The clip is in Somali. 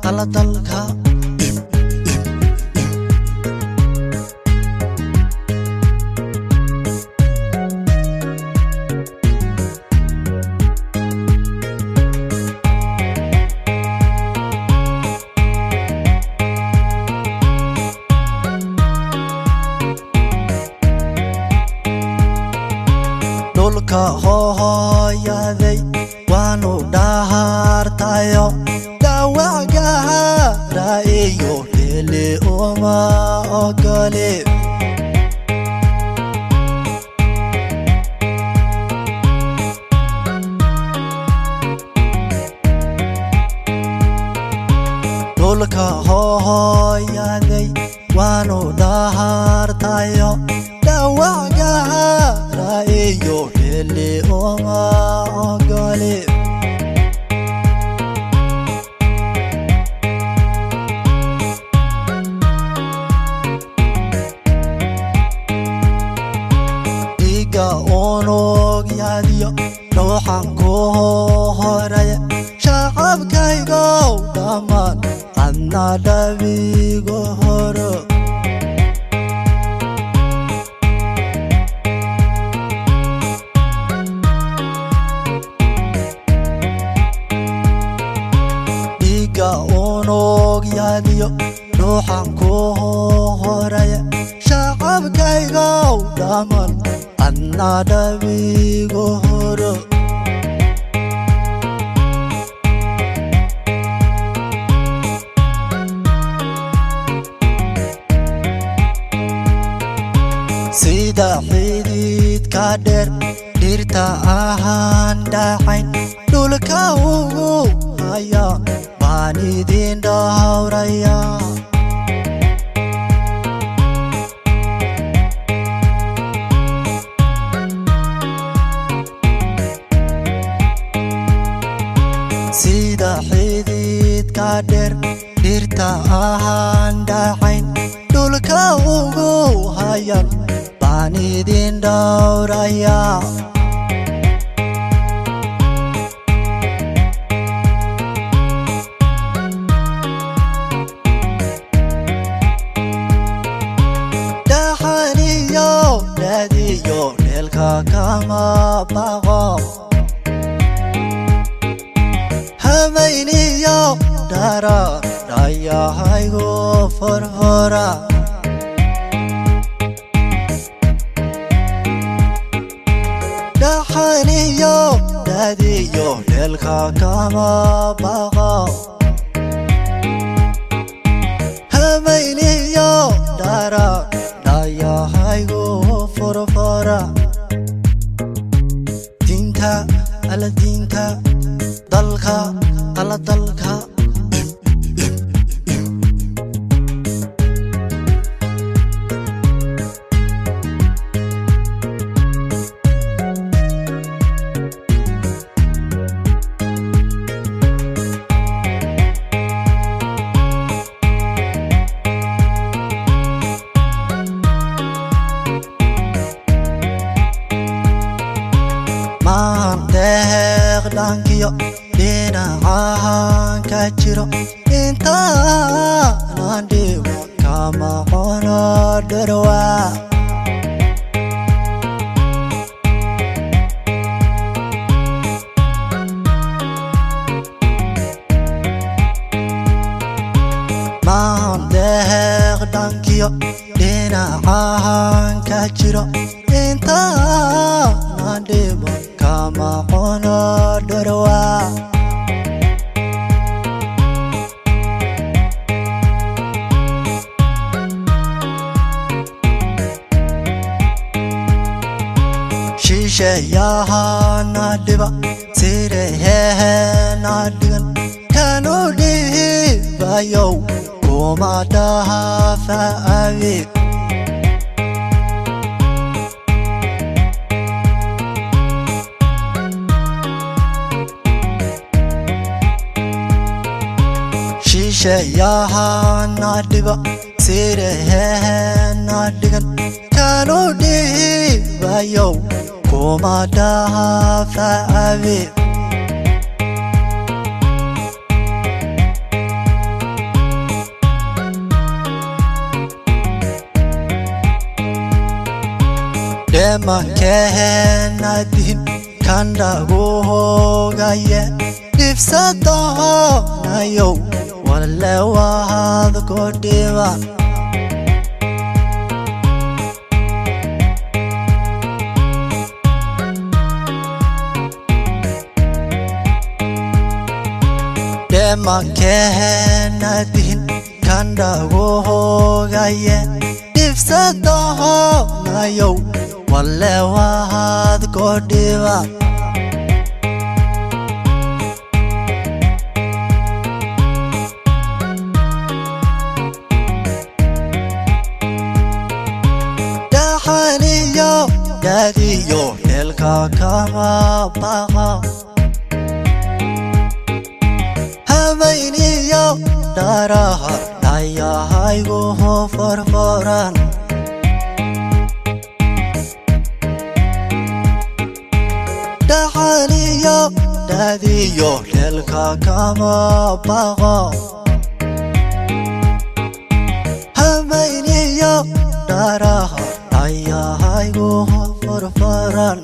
tala dalka dhulka hooyaday waanu dhahartayo dhawacgaharayo heli uma ogole dhulka hooyaday waanu dhahartayo dhawacgaharayo heli uma ogole dhiiga unugyadiyo ruuxan ku horaya shacabkaygow dhammaan adna dhabigu horo unugyadiyo ruuxan ku horaya shacabkaygow dhammaan adna dhabigu horo sida xididka dheer dhirta ahaan dhacayn dhulka ugu haya baan idin dhawraya sida xididka dheer dhirta ahaan dhacayn dhulka ugu hayan baan idin dhawraya dhaxaniyo neelka kama baqo hamayniyo dhara dhayahaygu forfora dhaxaniyo neelka kama baqo hamayniyo dhara dhayahaygu forfora dinta ala dinta dalka tala dalka deeqdhankiyo dhinacahan ka jiro intaanan dhibo kama qono dharwa maan deeqdhankiyo dhinacahan ka jiro intaanan dhibo kama qono dharwa shishayahana dhiba sirehena dhigan kanu dhibayow kuma dhahafaawi shishayahana dhiba sirehena dhigan kanu dhibayow kuma dhahafaawi Dema kenadin kandago hogaye Difsado na yo walewa the godeva Dema kenadin kandago hogaye Difsado na yo walewa the godeva Dahaniyo dadiyo nelka kama baga Hamainiyo daraha naya haigo ho farfaran Dahaniyo dadiyo nelka kama baga Hamainiyo daraha ayah go farfaran